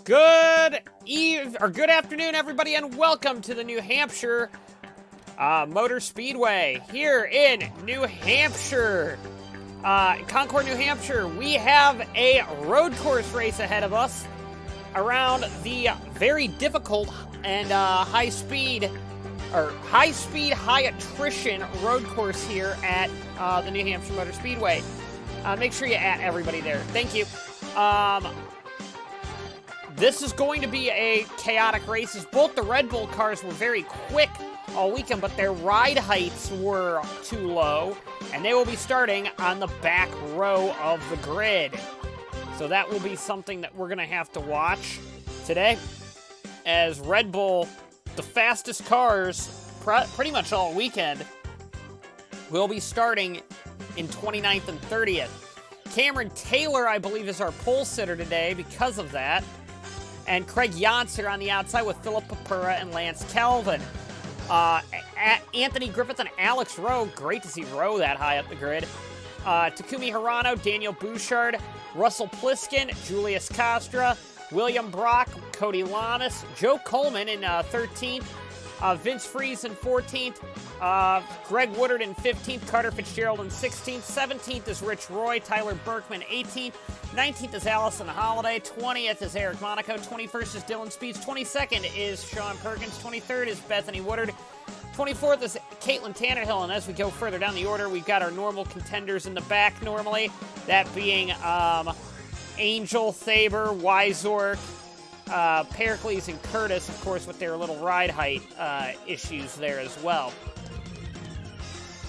Good afternoon, everybody, and welcome to the New Hampshire Motor Speedway here in New Hampshire. Concord, New Hampshire, we have a road course race ahead of us around the very difficult and high speed, high attrition road course here at the New Hampshire Motor Speedway. Make sure you at everybody there. Thank you. This is going to be a chaotic race. Both the Red Bull cars were very quick all weekend, but their ride heights were too low, and they will be starting on the back row of the grid. So that will be something that we're going to have to watch today, as Red Bull, the fastest cars pretty much all weekend, will be starting in 29th and 30th. Cameron Taylor, I believe, is our pole sitter today because of that. And Craig Yonser on the outside with Philip Papura and Lance Calvin. Anthony Griffith and Alex Rowe. Great to see Rowe that high up the grid. Takumi Hirano, Daniel Bouchard, Russell Pliskin, Julius Costra, William Brock, Cody Lamas, Joe Coleman in 13th, Vince Fries in 14th, Greg Woodard in 15th, Carter Fitzgerald in 16th, 17th is Rich Roy, Tyler Berkman 18th, 19th is Allison Holiday, 20th is Eric Monaco, 21st is Dylan Speeds, 22nd is Sean Perkins, 23rd is Bethany Woodard, 24th is Caitlin Tannehill, and as we go further down the order, we've got our normal contenders in the back normally, that being Angel, Thaber, Wyzork, Pericles, and Curtis, of course, with their little ride height issues there as well.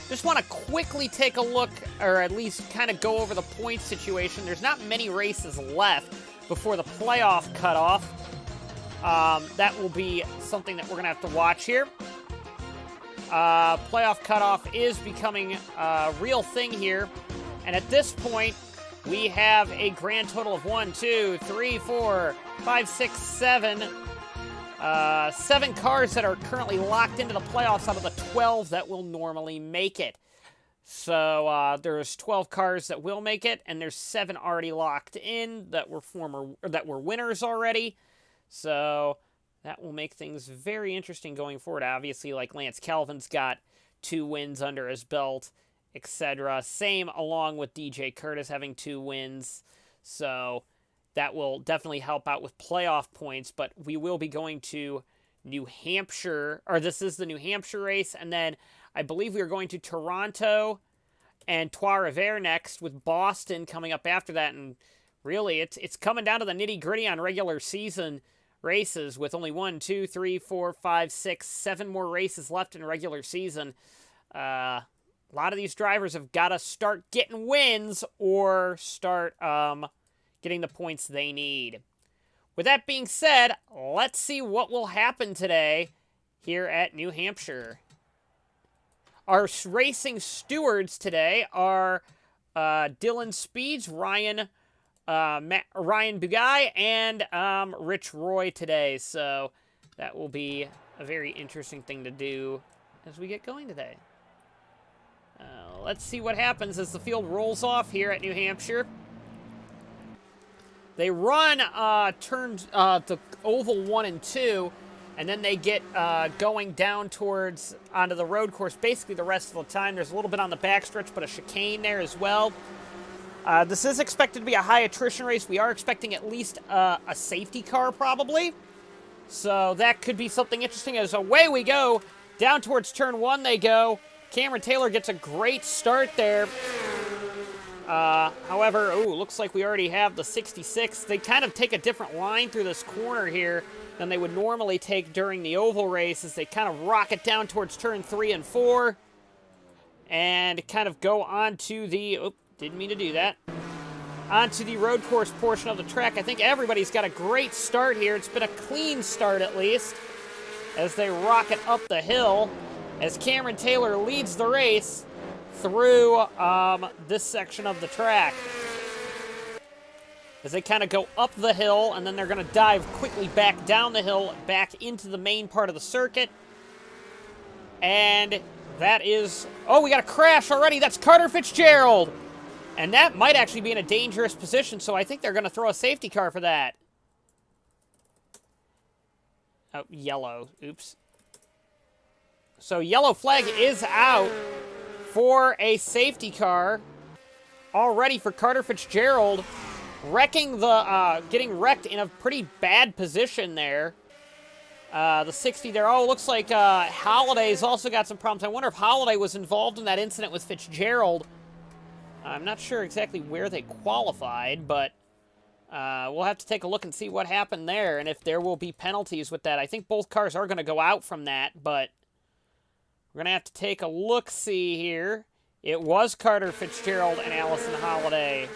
Just want to quickly take a look, or at least kind of go over the point situation. There's not many races left before the playoff cutoff. That will be something that we're going to have to watch here. Playoff cutoff is becoming a real thing here. And at this point, we have a grand total of 1, 2, 3, 4, 5, 6, 7. 7 cars that are currently locked into the playoffs out of the 12 that will normally make it. So there's 12 cars that will make it, and there's 7 already locked in that were winners already. So that will make things very interesting going forward. Obviously, like Lance Calvin's got 2 wins under his belt, etc. Same along with DJ Curtis having 2 wins. So that will definitely help out with playoff points, but we will be going to New Hampshire, or this is the New Hampshire race, and then I believe we are going to Toronto and Trois-Rivières next, with Boston coming up after that, and really it's coming down to the nitty-gritty on regular season races, with only 1, 2, 3, 4, 5, 6, 7 more races left in regular season. A lot of these drivers have got to start getting wins or start getting the points they need. With that being said, let's see what will happen today here at New Hampshire. Our racing stewards today are Dylan Speeds, Ryan Bugay, and Rich Roy today. So that will be a very interesting thing to do as we get going today. Let's see what happens as the field rolls off here at New Hampshire. They run turns the oval 1 and 2, and then they get going down towards onto the road course basically the rest of the time. There's a little bit on the backstretch, but a chicane there as well. This is expected to be a high attrition race. We are expecting at least a safety car probably. So that could be something interesting as away we go. Down towards turn 1 they go. Cameron Taylor gets a great start there. However, looks like we already have the 66. They kind of take a different line through this corner here than they would normally take during the oval race, as they kind of rocket down towards turn 3 and 4 and kind of go onto the, didn't mean to do that, onto the road course portion of the track. I think everybody's got a great start here. It's been a clean start at least as they rocket up the hill, as Cameron Taylor leads the race through this section of the track. As they kind of go up the hill, and then they're going to dive quickly back down the hill, back into the main part of the circuit. And that is, we got a crash already. That's Carter Fitzgerald. And that might actually be in a dangerous position, so I think they're going to throw a safety car for that. Oh, yellow. Oops. So yellow flag is out for a safety car. Already for Carter Fitzgerald. Wrecking the, getting wrecked in a pretty bad position there. The 60 there. Oh, looks like Holliday's also got some problems. I wonder if Holliday was involved in that incident with Fitzgerald. I'm not sure exactly where they qualified, but we'll have to take a look and see what happened there and if there will be penalties with that. I think both cars are going to go out from that, but we're going to have to take a look-see here. It was Carter Fitzgerald and Allison Holliday.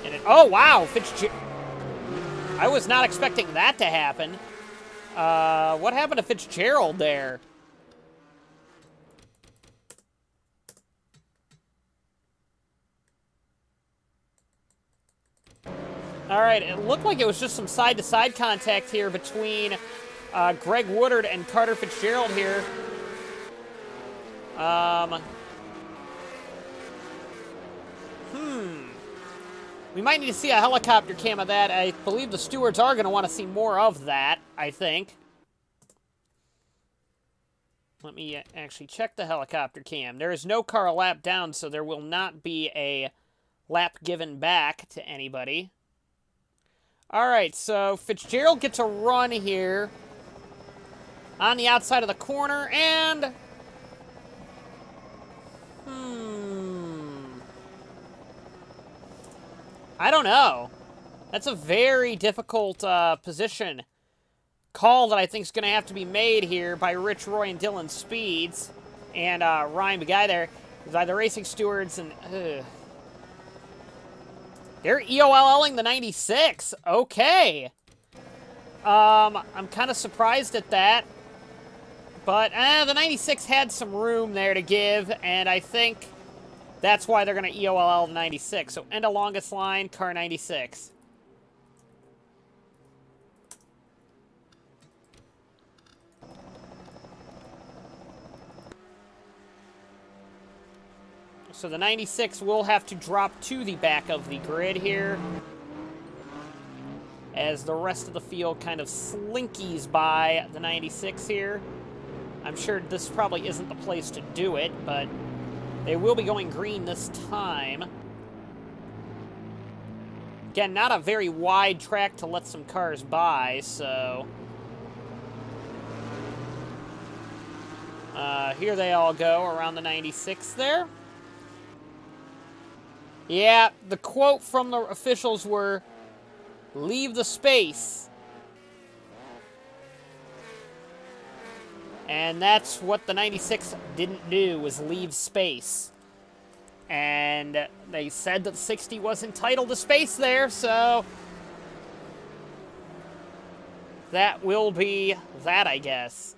And oh, wow! Fitzgerald. I was not expecting that to happen. What happened to Fitzgerald there? All right, it looked like it was just some side-to-side contact here between Greg Woodard and Carter Fitzgerald here. We might need to see a helicopter cam of that. I believe the stewards are going to want to see more of that, I think. Let me actually check the helicopter cam. There is no car a lap down, so there will not be a lap given back to anybody. All right, so Fitzgerald gets a run here on the outside of the corner, and... I don't know. That's a very difficult position call that I think is going to have to be made here by Rich, Roy, and Dylan Speeds. And Ryan, the guy there, by the Racing Stewards, and... They're EOLLing the 96. Okay. I'm kind of surprised at that. But the 96 had some room there to give, and I think that's why they're going to EOLL the 96. So end of longest line, car 96. So the 96 will have to drop to the back of the grid here, as the rest of the field kind of slinkies by the 96 here. I'm sure this probably isn't the place to do it, but they will be going green this time. Again, not a very wide track to let some cars by, so... here they all go around the 96 there. Yeah, the quote from the officials were, "Leave the space." And that's what the 96 didn't do, was leave space. And they said that the 60 was entitled to space there, so that will be that, I guess.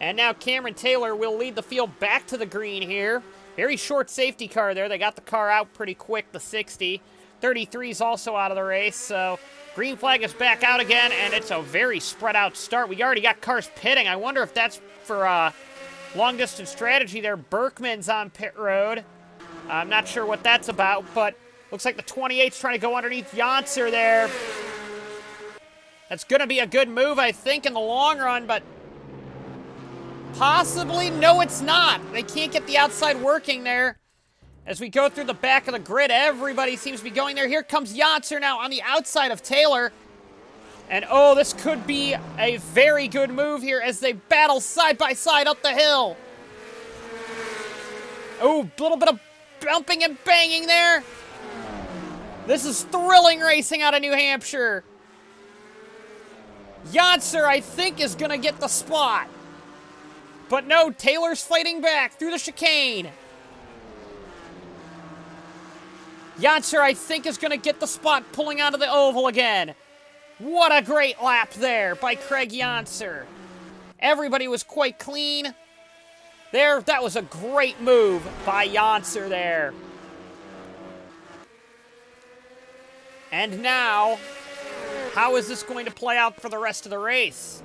And now Cameron Taylor will lead the field back to the green here. Very short safety car there. They got the car out pretty quick, the 60. 33 is also out of the race, so green flag is back out again, and it's a very spread out start. We already got cars pitting. I wonder if that's for long-distance strategy there. Berkman's on pit road. I'm not sure what that's about, but looks like the 28's trying to go underneath Yonser there. That's going to be a good move, I think, in the long run, but... possibly? No, it's not. They can't get the outside working there. As we go through the back of the grid, everybody seems to be going there. Here comes Yonser now on the outside of Taylor. And, oh, this could be a very good move here as they battle side by side up the hill. Oh, a little bit of bumping and banging there. This is thrilling racing out of New Hampshire. Yonser, I think, is going to get the spot. But no, Taylor's fighting back through the chicane. Yonser, I think, is going to get the spot pulling out of the oval again. What a great lap there by Craig Yonser. Everybody was quite clean. There, that was a great move by Yonser there. And now, how is this going to play out for the rest of the race?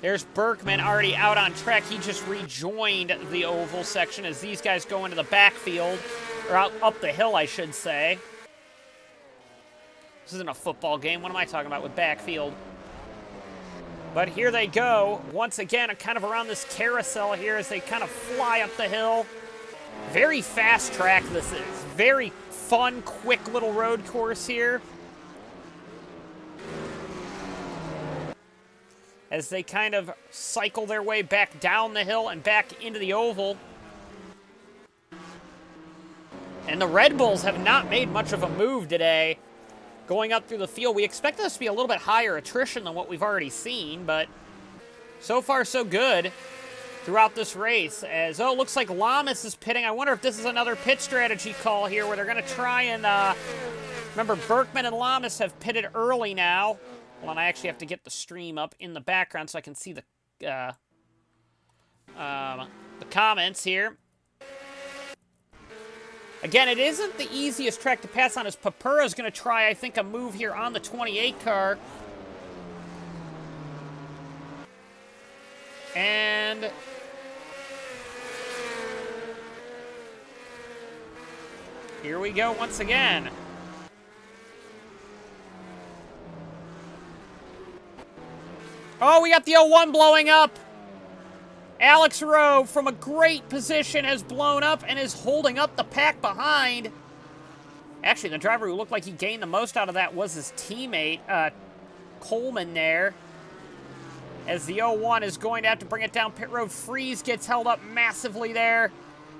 There's Berkman already out on track. He just rejoined the oval section as these guys go into the backfield, or up the hill, I should say. This isn't a football game. What am I talking about with backfield? But here they go. Once again, kind of around this carousel here as they kind of fly up the hill. Very fast track this is. Very fun, quick little road course here. As they kind of cycle their way back down the hill and back into the oval. And the Red Bulls have not made much of a move today. Going up through the field, we expect this to be a little bit higher attrition than what we've already seen, but so far so good throughout this race. As, oh, it looks like Lamas is pitting. I wonder if this is another pit strategy call here where they're going to try and, remember, Berkman and Lamas have pitted early now. Hold on, I actually have to get the stream up in the background so I can see the comments here. Again, it isn't the easiest track to pass on as Papura's going to try, I think, a move here on the 28 car. And here we go once again. Oh, we got the 01 blowing up. Alex Rowe, from a great position, has blown up and is holding up the pack behind. Actually, the driver who looked like he gained the most out of that was his teammate, Coleman there. As the 01 is going to have to bring it down pit road. Freeze gets held up massively there.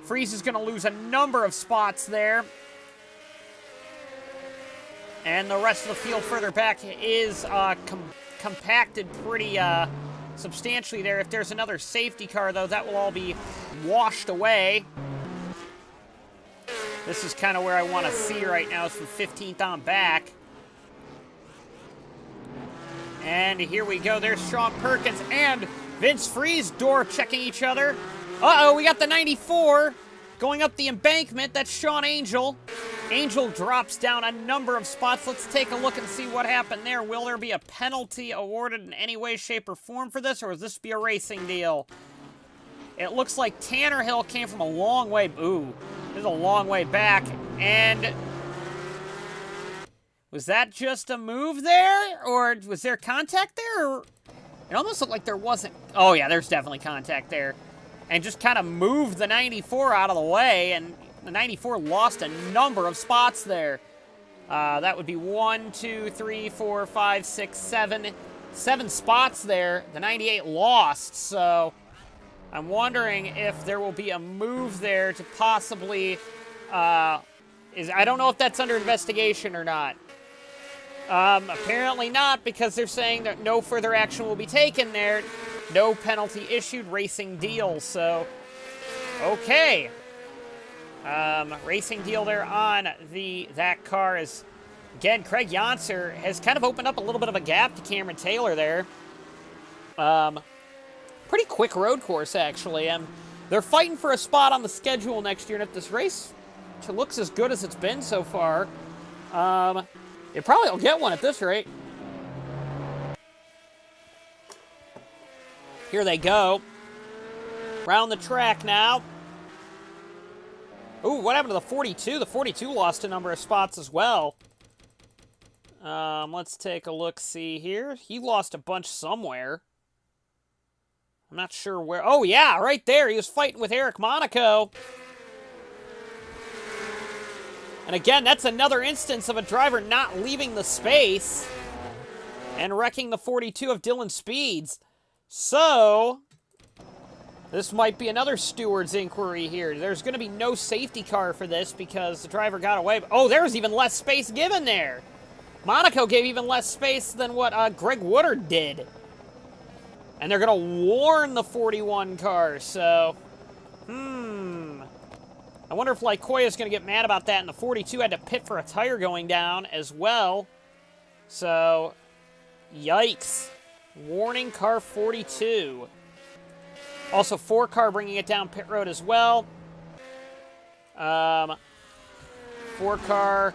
Freeze is going to lose a number of spots there. And the rest of the field further back is compacted pretty substantially there. If there's another safety car, though, that will all be washed away. This is kind of where I want to see right now, is from 15th on back. And here we go. There's Sean Perkins and Vince Freeze door checking each other. Uh-oh, we got the 94 going up the embankment. That's Sean Angel. Angel drops down a number of spots. Let's take a look and see what happened there. Will there be a penalty awarded in any way, shape, or form for this, or will this be a racing deal? It looks like Tanner Hill came from a long way. Ooh, this is a long way back. And was that just a move there? Or was there contact there? Or it almost looked like there wasn't. Oh, yeah, there's definitely contact there. And just kind of moved the 94 out of the way, and the 94 lost a number of spots there. That would be 1, 2, 3, 4, 5, 6, 7. 7 spots there. The 98 lost, so I'm wondering if there will be a move there to possibly... I don't know if that's under investigation or not. Apparently not, because they're saying that no further action will be taken there. No penalty issued, racing deal, so... Okay. Racing deal there on that car is, again, Craig Yonser has kind of opened up a little bit of a gap to Cameron Taylor there. Pretty quick road course, actually. They're fighting for a spot on the schedule next year, and if this race looks as good as it's been so far, it probably will get one at this rate. Here they go. Round the track now. Ooh, what happened to the 42? The 42 lost a number of spots as well. Let's take a look-see here. He lost a bunch somewhere. I'm not sure where. Oh, yeah, right there. He was fighting with Eric Monaco. And again, that's another instance of a driver not leaving the space and wrecking the 42 of Dylan Speeds. So this might be another Stewards inquiry here. There's going to be no safety car for this because the driver got away. Oh, there's even less space given there. Monaco gave even less space than what Greg Woodard did. And they're going to warn the 41 car, so... I wonder if Lycoya's going to get mad about that, and the 42 had to pit for a tire going down as well. So, yikes. Warning car 42. Also, 4 car bringing it down pit road as well. 4 car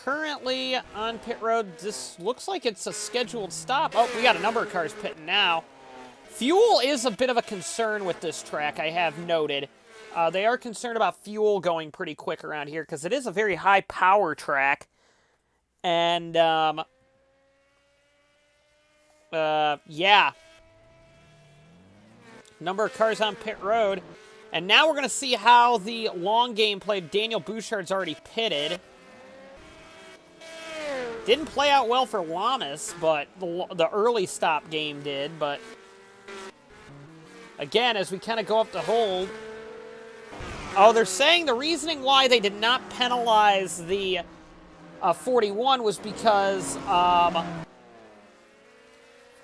currently on pit road. This looks like it's a scheduled stop. Oh, we got a number of cars pitting now. Fuel is a bit of a concern with this track, I have noted. They are concerned about fuel going pretty quick around here because it is a very high power track. And, yeah. Number of cars on pit road. And now we're going to see how the long game played. Daniel Bouchard's already pitted. Didn't play out well for Lamas, but the early stop game did. But again, as we kind of go up to hold. Oh, they're saying the reasoning why they did not penalize the 41 was because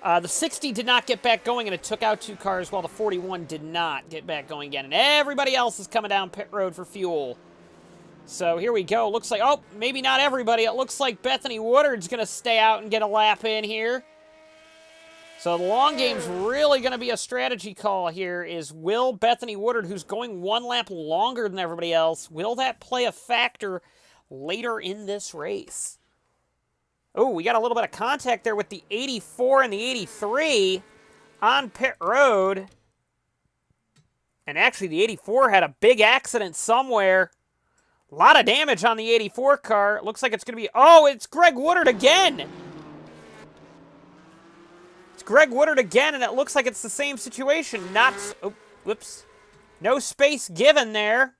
the 60 did not get back going, and it took out 2 cars, while the 41 did not get back going again. And everybody else is coming down pit road for fuel. So here we go. Looks like, oh, maybe not everybody. It looks like Bethany Woodard's going to stay out and get a lap in here. So the long game's really going to be a strategy call here. Is will Bethany Woodard, who's going 1 lap longer than everybody else, will that play a factor later in this race? Oh, we got a little bit of contact there with the 84 and the 83 on pit road. And actually, the 84 had a big accident somewhere. A lot of damage on the 84 car. It looks like it's going to be... Oh, it's Greg Woodard again! It's Greg Woodard again, and it looks like it's the same situation. Not... Oh, whoops. No space given there.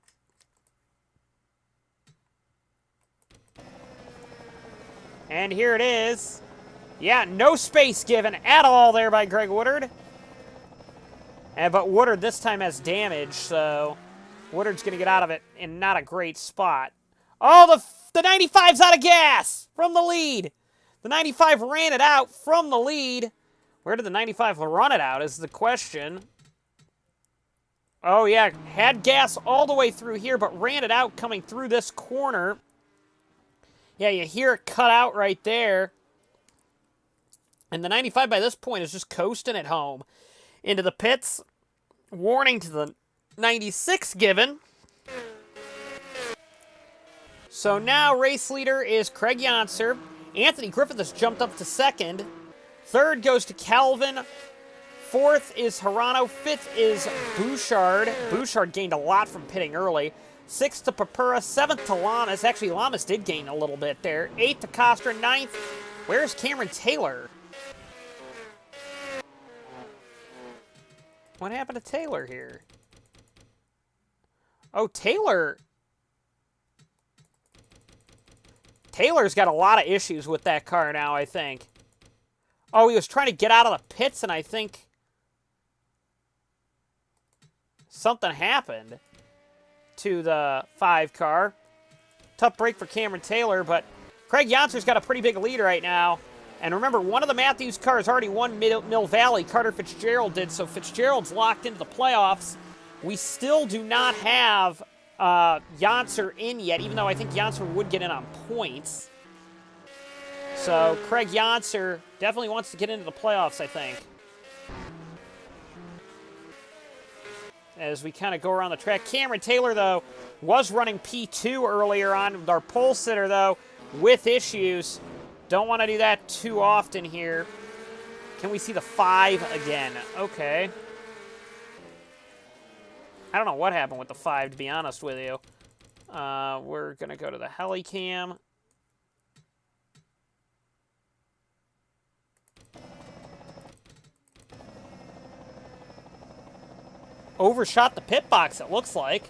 And here it is. Yeah, no space given at all there by Greg Woodard. But Woodard this time has damage, so Woodard's going to get out of it in not a great spot. Oh, the 95's out of gas from the lead. The 95 ran it out from the lead. Where did the 95 run it out is the question. Oh, yeah, had gas all the way through here, but ran it out coming through this corner. Yeah, you hear it cut out right there. And the 95 by this point is just coasting it home. Into the pits. Warning to the 96 given. So now race leader is Craig Yonser. Anthony Griffith has jumped up to second. Third goes to Calvin. Fourth is Hirano. Fifth is Bouchard. Bouchard gained a lot from pitting early. 6th to Papura, 7th to Lamas. Actually, Lamas did gain a little bit there. 8th to Costra, 9th. Where's Cameron Taylor? What happened to Taylor here? Oh, Taylor's got a lot of issues with that car now, I think. Oh, he was trying to get out of the pits, and I think something happened to the 5 car. Tough break for Cameron Taylor, but Craig Yonser's got a pretty big lead right now. And remember, one of the Matthews cars already won Mill Valley. Carter Fitzgerald did, so Fitzgerald's locked into the playoffs. We still do not have Yonser in yet, even though I think Yonser would get in on points. So Craig Yonser definitely wants to get into the playoffs, I think. As we kind of go around the track. Cameron Taylor, though, was running P2 earlier on. Our pole sitter, though, with issues. Don't want to do that too often here. Can we see the 5 again? Okay. I don't know what happened with the 5, to be honest with you. We're going to go to the Helicam. Overshot the pit box, it looks like.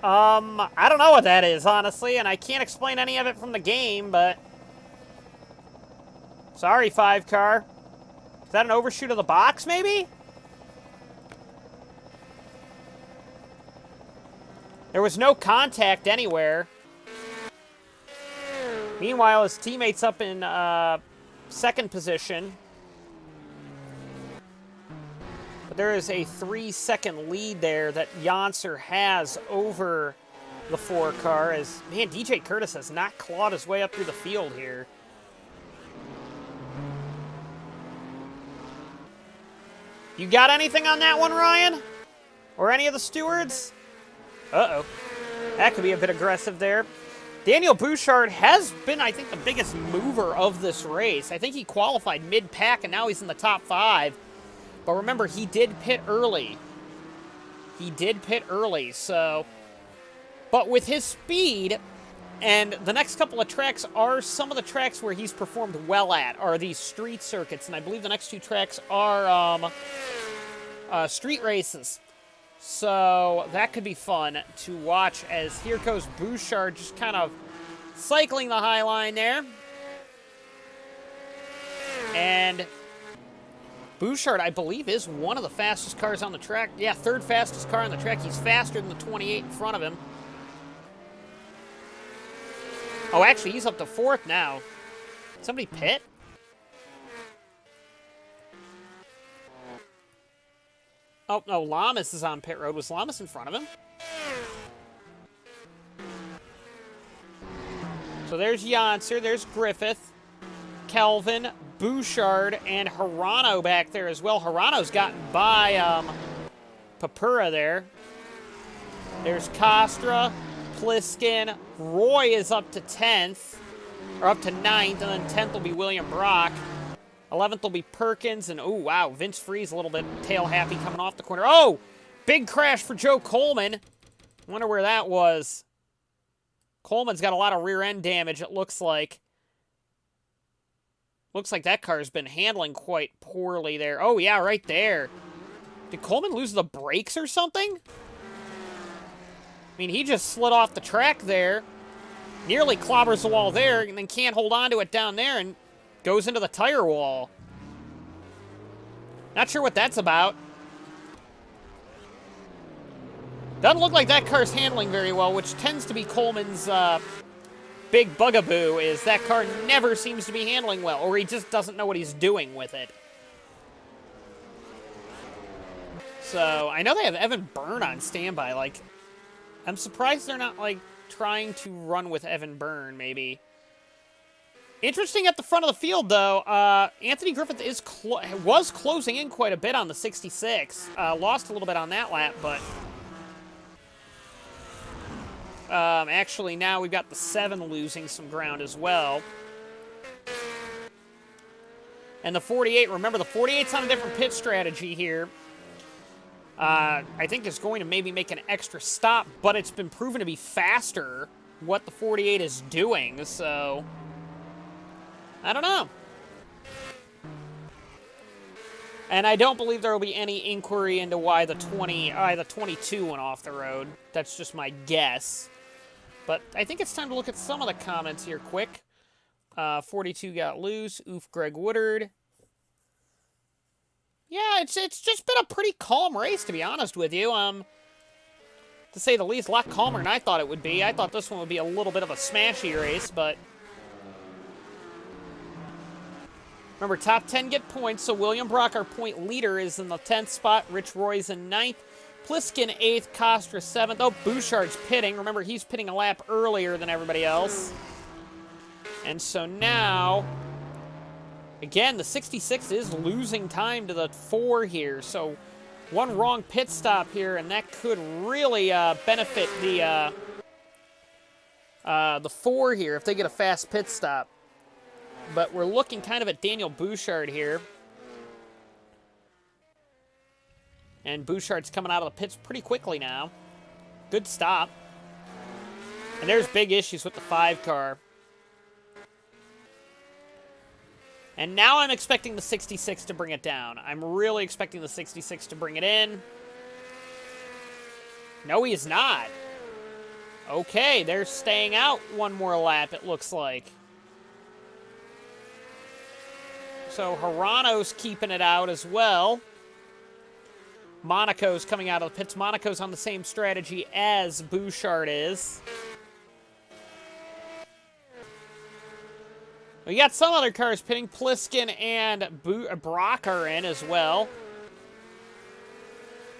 I don't know what that is, honestly, and I can't explain any of it from the game, but... Sorry, 5 car. Is that an overshoot of the box, maybe? There was no contact anywhere. Meanwhile, his teammate's up in, 2nd position. But there is a 3-second lead there that Yonser has over the 4 car. As, man, DJ Curtis has not clawed his way up through the field here. You got anything on that one, Ryan? Or any of the stewards? Uh-oh. That could be a bit aggressive there. Daniel Bouchard has been, I think, the biggest mover of this race. I think he qualified mid-pack, and now he's in the top 5. But remember, he did pit early. He did pit early, so... But with his speed, and the next couple of tracks are some of the tracks where he's performed well at, are these street circuits, and I believe the next 2 tracks are street races. So that could be fun to watch as here goes Bouchard just kind of cycling the high line there. And Bouchard, I believe, is one of the fastest cars on the track. Yeah, 3rd fastest car on the track. He's faster than the 28 in front of him. Oh, actually, he's up to 4th now. Somebody pit? Oh, no, Lamas is on pit road. Was Lamas in front of him? So there's Janser, there's Griffith, Kelvin, Bouchard, and Hirano back there as well. Hirano's gotten by Papura there. There's Costra, Pliskin. Roy is up to 10th, or up to 9th, and then 10th will be William Brock. 11th will be Perkins, and oh, wow, Vince Freeze a little bit tail-happy coming off the corner. Oh, big crash for Joe Coleman. Wonder where that was. Coleman's got a lot of rear-end damage, it looks like. Looks like that car's been handling quite poorly there. Oh, yeah, right there. Did Coleman lose the brakes or something? I mean, he just slid off the track there, nearly clobbers the wall there, and then can't hold on to it down there, and goes into the tire wall. Not sure what that's about. Doesn't look like that car's handling very well, which tends to be Coleman's big bugaboo, is that car never seems to be handling well, or he just doesn't know what he's doing with it. So, I know they have Evan Byrne on standby. Like, I'm surprised they're not, like, trying to run with Evan Byrne, maybe. Interesting at the front of the field, though. Anthony Griffith was closing in quite a bit on the 66. Lost a little bit on that lap, but... actually, now we've got the 7 losing some ground as well. And the 48, remember, the 48's on a different pit strategy here. I think it's going to maybe make an extra stop, but it's been proven to be faster what the 48 is doing, so... I don't know. And I don't believe there will be any inquiry into why the 22 went off the road. That's just my guess. But I think it's time to look at some of the comments here quick. 42 got loose. Oof, Greg Woodard. Yeah, it's just been a pretty calm race, to be honest with you. To say the least, a lot calmer than I thought it would be. I thought this one would be a little bit of a smashy race, but... Remember, top 10 get points, so William Brock, our point leader, is in the 10th spot. Rich Roy's in 9th. Pliskin 8th, Costra 7th. Oh, Bouchard's pitting. Remember, he's pitting a lap earlier than everybody else. And so now, again, the 66 is losing time to the 4 here. So one wrong pit stop here, and that could really benefit the 4 here if they get a fast pit stop. But we're looking kind of at Daniel Bouchard here. And Bouchard's coming out of the pits pretty quickly now. Good stop. And there's big issues with the 5 car. And now I'm expecting the 66 to bring it down. I'm really expecting the 66 to bring it in. No, he is not. Okay, they're staying out one more lap, it looks like. So Hirano's keeping it out as well. Monaco's coming out of the pits. Monaco's on the same strategy as Bouchard is. We got some other cars pitting. Pliskin and Brock are in as well.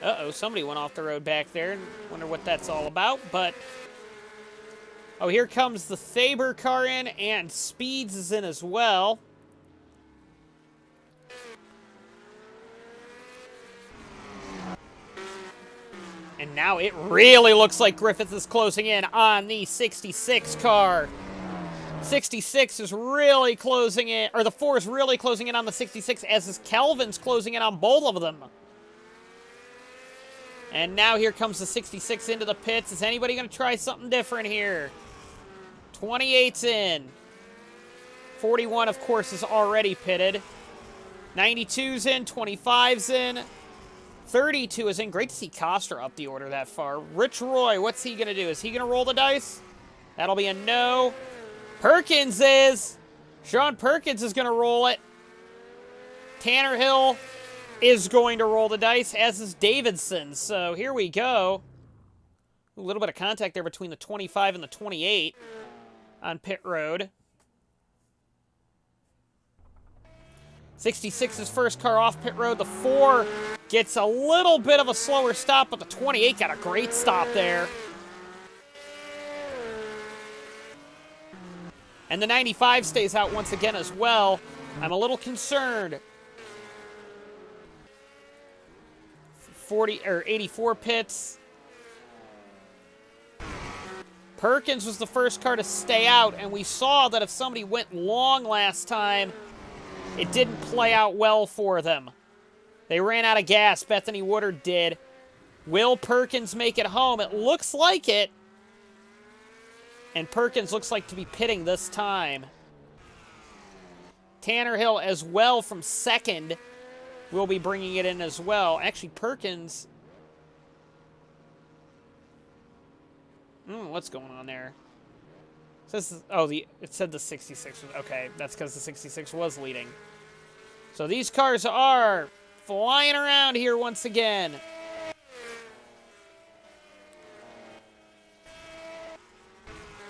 Uh-oh, somebody went off the road back there. Wonder what that's all about, but... Oh, here comes the Thaber car in, and Speeds is in as well. And now it really looks like Griffith is closing in on the 66 car. 66 is really closing in, or the 4 is really closing in on the 66, as is Kelvin's closing in on both of them. And now here comes the 66 into the pits. Is anybody going to try something different here? 28's in. 41, of course, is already pitted. 92's in. 25's in. 32 is in. Great to see Coster up the order that far. Rich Roy, what's he going to do? Is he going to roll the dice? That'll be a no. Perkins is. Sean Perkins is going to roll it. Tanner Hill is going to roll the dice, as is Davidson. So here we go. A little bit of contact there between the 25 and the 28 on pit road. 66's first car off pit road. The 4 gets a little bit of a slower stop, but the 28 got a great stop there. And the 95 stays out once again as well. I'm a little concerned. 84 pits. Perkins was the first car to stay out, and we saw that if somebody went long last time, it didn't play out well for them. They ran out of gas. Bethany Woodard did. Will Perkins make it home? It looks like it. And Perkins looks like to be pitting this time. Tanner Hill as well from second will be bringing it in as well. Actually, Perkins... what's going on there? It says, it said the 66 was... Okay, that's because the 66 was leading. So these cars are flying around here once again.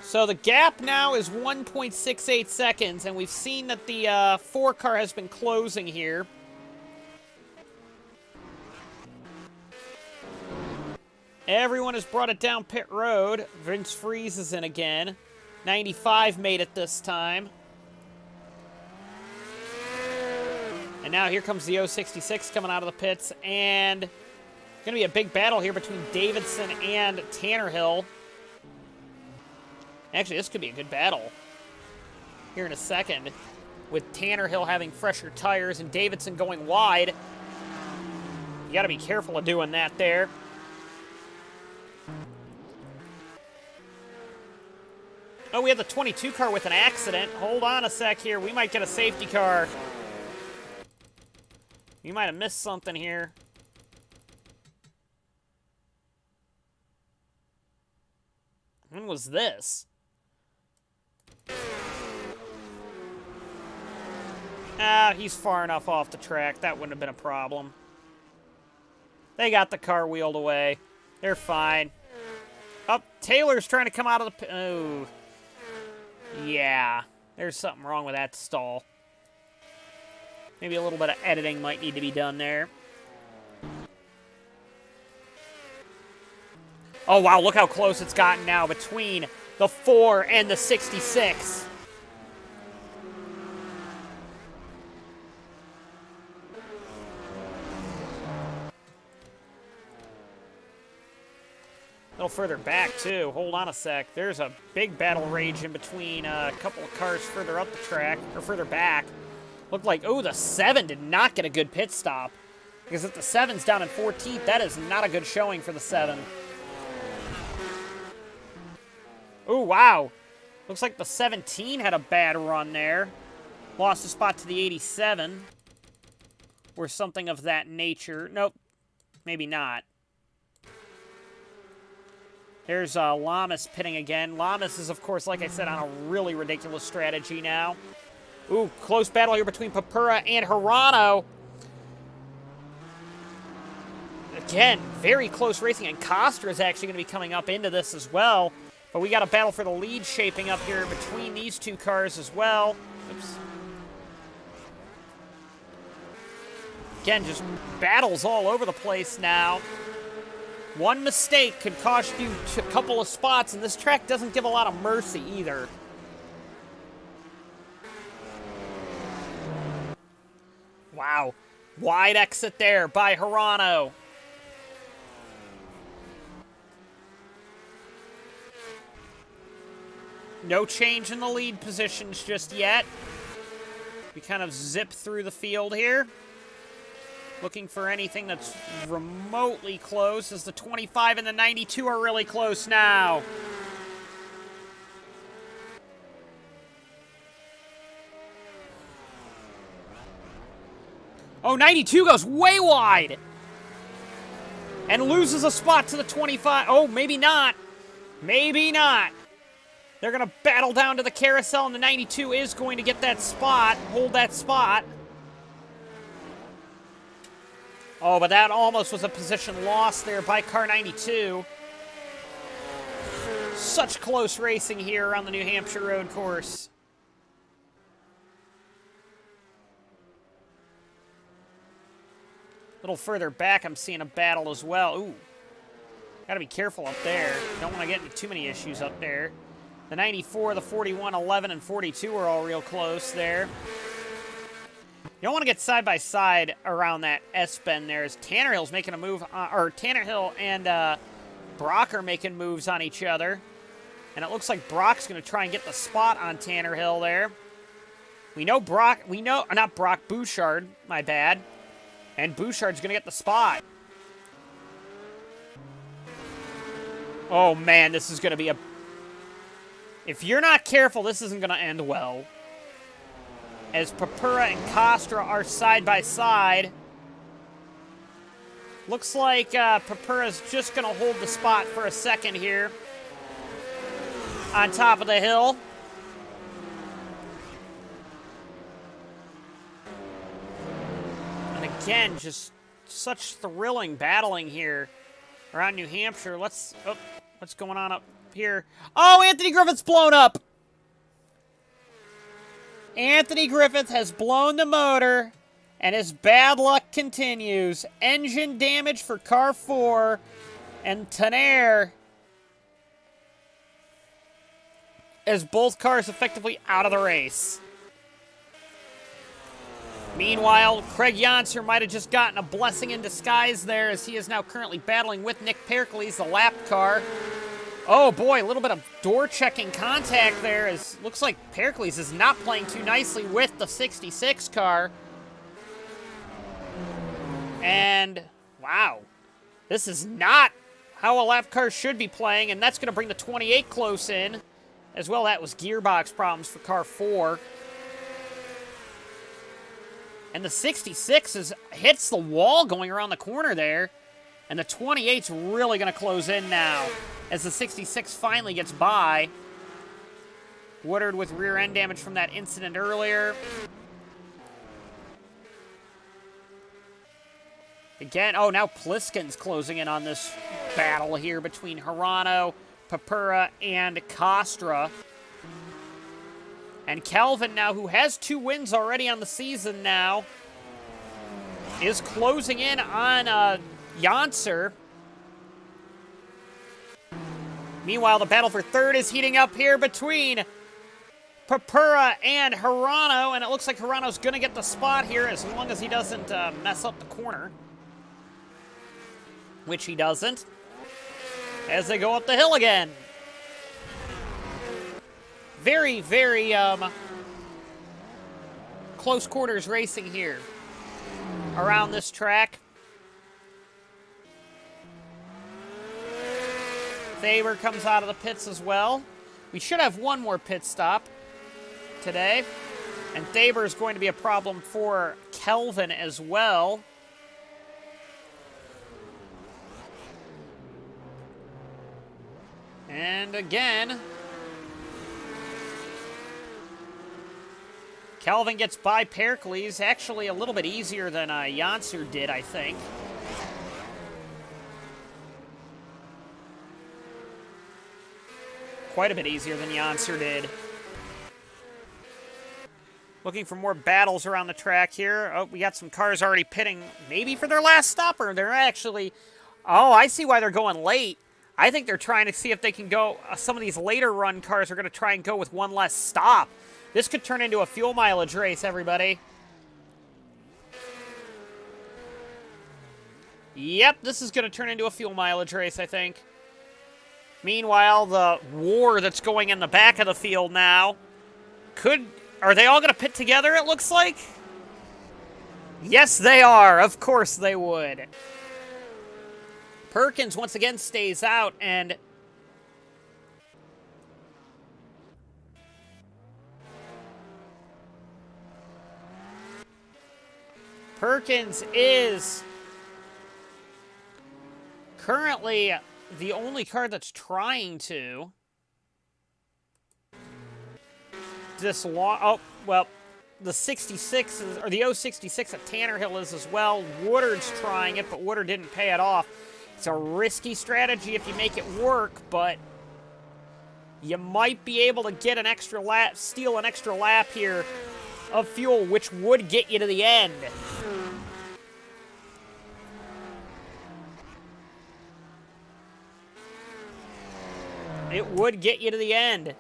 So the gap now is 1.68 seconds, and we've seen that the 4 car has been closing here. Everyone has brought it down pit road. Vince Freeze is in again. 95 made it this time. And now here comes the 066 coming out of the pits, and going to be a big battle here between Davidson and Tanner Hill. Actually, this could be a good battle here in a second, with Tanner Hill having fresher tires and Davidson going wide. You got to be careful of doing that there. Oh, we have the 22 car with an accident. Hold on a sec here. We might get a safety car. You might have missed something here. When was this? He's far enough off the track. That wouldn't have been a problem. They got the car wheeled away. They're fine. Oh, Taylor's trying to come out of the... Oh. Yeah. There's something wrong with that stall. Maybe a little bit of editing might need to be done there. Oh, wow. Look how close it's gotten now between the 4 and the 66. A little further back, too. Hold on a sec. There's a big battle rage in between a couple of cars further up the track, or further back. Looked like, oh, the 7 did not get a good pit stop. Because if the 7's down in 14th, that is not a good showing for the 7. Oh, wow. Looks like the 17 had a bad run there. Lost a spot to the 87. Or something of that nature. Nope. Maybe not. There's Lamas pitting again. Lamas is, of course, like I said, on a really ridiculous strategy now. Ooh, close battle here between Papura and Hirano. Again, very close racing, and Coster is actually going to be coming up into this as well. But we got a battle for the lead shaping up here between these two cars as well. Oops. Again, just battles all over the place now. One mistake could cost you a couple of spots, and this track doesn't give a lot of mercy either. Wow. Wide exit there by Hirano. No change in the lead positions just yet. We kind of zip through the field here. Looking for anything that's remotely close, as the 25 and the 92 are really close now. Oh, 92 goes way wide. And loses a spot to the 25. Oh, maybe not. Maybe not. They're going to battle down to the carousel, and the 92 is going to get that spot, hold that spot. Oh, but that almost was a position lost there by car 92. Such close racing here around the New Hampshire road course. A little further back, I'm seeing a battle as well. Ooh. Gotta be careful up there. Don't want to get into too many issues up there. The 94, the 41, 11, and 42 are all real close there. You don't want to get side by side around that S-bend there, as Tannerhill's making a move, or Tannerhill and Brock are making moves on each other. And it looks like Brock's going to try and get the spot on Tannerhill there. We know not Brock, Bouchard, my bad. And Bouchard's going to get the spot. Oh, man, this is going to be a... If you're not careful, this isn't going to end well. As Papura and Costra are side by side. Looks like Papura's just going to hold the spot for a second here. On top of the hill. And again, just such thrilling battling here around New Hampshire. What's going on up here? Oh, Anthony Griffith's blown up. Anthony Griffith has blown the motor, and his bad luck continues. Engine damage for car 4, and Tanner, as both cars effectively out of the race. Meanwhile, Craig Yonser might have just gotten a blessing in disguise there, as he is now currently battling with Nick Pericles, the lap car. Oh boy, a little bit of door-checking contact there, as looks like Pericles is not playing too nicely with the 66 car. And, wow, this is not how a lap car should be playing, and that's going to bring the 28 close in. As well, that was gearbox problems for car 4. And the 66 hits the wall going around the corner there. And the 28's really going to close in now, as the 66 finally gets by. Woodard with rear end damage from that incident earlier. Again, oh, now Pliskin's closing in on this battle here between Hirano, Papura, and Costra. And Calvin now, who has 2 wins already on the season now, is closing in on Yonser. Meanwhile, the battle for third is heating up here between Papura and Hirano, and it looks like Hirano's going to get the spot here as long as he doesn't mess up the corner. Which he doesn't, as they go up the hill again. Very, very close quarters racing here around this track. Faber comes out of the pits as well. We should have one more pit stop today. And Faber is going to be a problem for Kelvin as well. And again, Calvin gets by Pericles, actually a little bit easier than Yonser did, I think. Quite a bit easier than Yonser did. Looking for more battles around the track here. Oh, we got some cars already pitting, maybe for their last stop, or they're actually... Oh, I see why they're going late. I think they're trying to see if they can go... some of these later run cars are going to try and go with one less stop. This could turn into a fuel mileage race, everybody. Yep, this is going to turn into a fuel mileage race, I think. Meanwhile, the war that's going in the back of the field now are they all going to pit together, it looks like? Yes, they are. Of course they would. Perkins once again stays out, and Perkins is currently the only car that's trying to oh, well, the 66 is, or the 066 at Tannerhill is as well. Woodard's trying it, but Woodard didn't pay it off. It's a risky strategy if you make it work, but you might be able to get an extra lap, steal an extra lap here of fuel, which would get you to the end. It would get you to the end.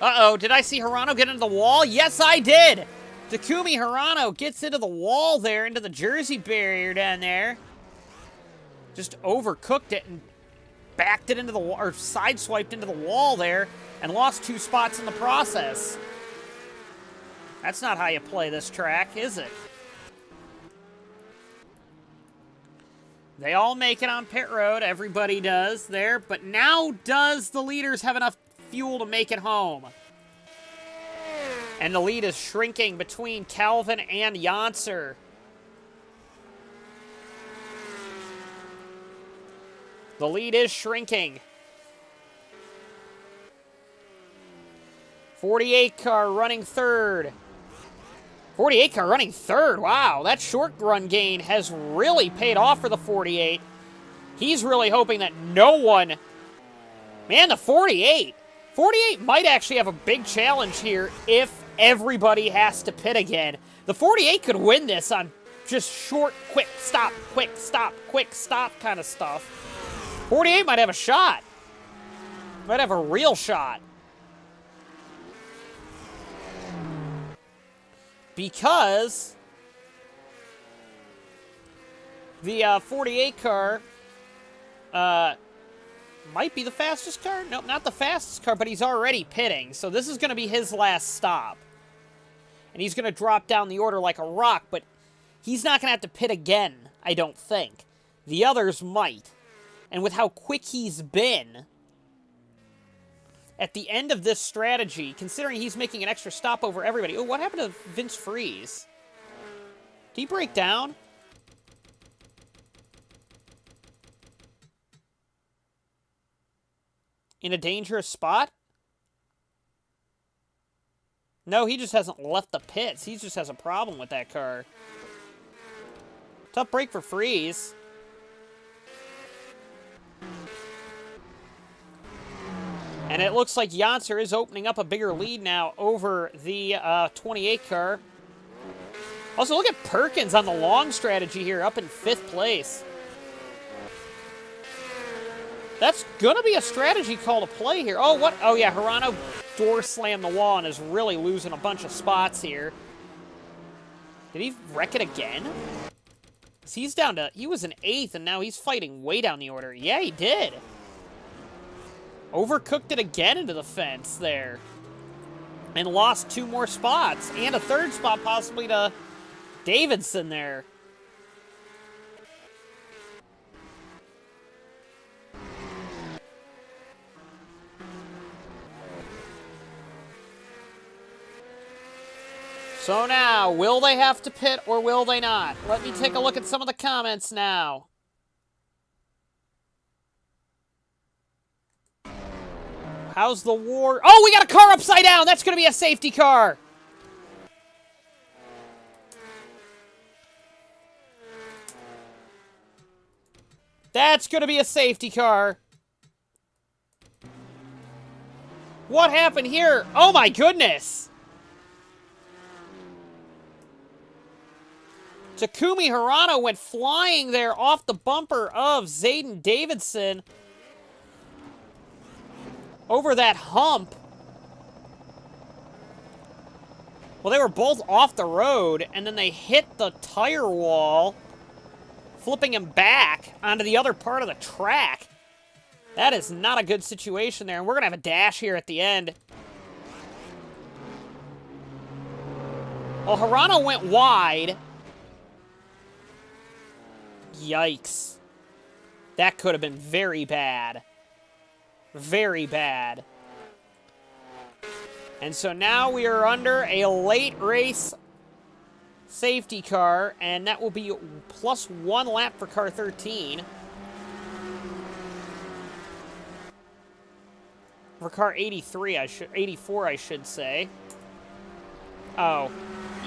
Uh-oh, did I see Hirano get into the wall? Yes, I did! Takumi Hirano gets into the wall there, into the Jersey barrier down there. Just overcooked it and backed it into the wall, or sideswiped into the wall there, and lost 2 spots in the process. That's not how you play this track, is it? They all make it on pit road, everybody does there, but now does the leaders have enough fuel to make it home? And the lead is shrinking between Calvin and Janser. The lead is shrinking. 48 car running third. 48 car running third. Wow, that short run gain has really paid off for the 48. He's really hoping that no one... Man, the 48. 48 might actually have a big challenge here if everybody has to pit again. The 48 could win this on just short, quick stop kind of stuff. 48 might have a shot. Might have a real shot. Because the 48 car might be the fastest car. Nope, not the fastest car, but he's already pitting. So this is going to be his last stop. And he's going to drop down the order like a rock, but he's not going to have to pit again, I don't think. The others might. And with how quick he's been, at the end of this strategy, considering he's making an extra stop over everybody... Oh, what happened to Vince Freeze? Did he break down? In a dangerous spot? No, he just hasn't left the pits. He just has a problem with that car. Tough break for Freeze. And it looks like Janser is opening up a bigger lead now over the 28 car. Also, look at Perkins on the long strategy here, up in 5th place. That's going to be a strategy call to play here. Oh, what? Oh, yeah, Hirano door slammed the wall and is really losing a bunch of spots here. Did he wreck it again? He's down to... He was in 8th, and now he's fighting way down the order. Yeah, he did. Overcooked it again into the fence there. And lost 2 more spots. And a 3rd spot possibly to Davidson there. So now, will they have to pit or will they not? Let me take a look at some of the comments now. How's the war? Oh, we got a car upside down. That's going to be a safety car. That's going to be a safety car. What happened here? Oh, my goodness. Takumi Hirano went flying there off the bumper of Zayden Davidson. Over that hump. Well, they were both off the road, and then they hit the tire wall, flipping him back onto the other part of the track. That is not a good situation there, and we're going to have a dash here at the end. Well, Hirano went wide. Yikes. That could have been very bad. Very bad. And so now we are under a late race safety car, and that will be +1 lap for car 13. For car 84, I should say. Oh,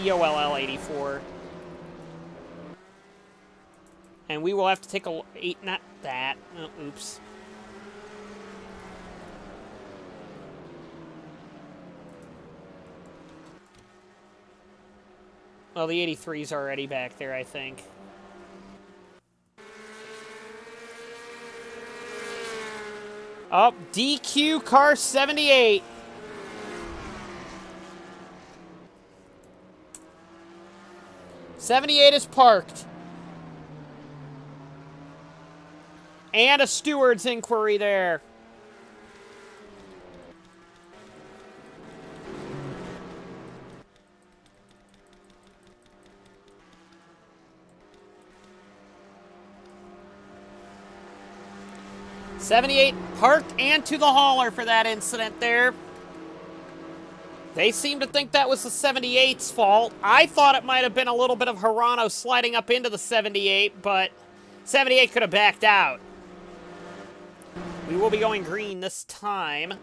EOLL 84. And we will have to take not that. Oh, oops. Well, the 83's already back there, I think. Up, DQ car 78. '78 is parked. And a Stewards inquiry there. '78 parked and to the hauler for that incident there. They seem to think that was the '78's fault. I thought it might have been a little bit of Hirano sliding up into the '78, but '78 could have backed out. We will be going green this time.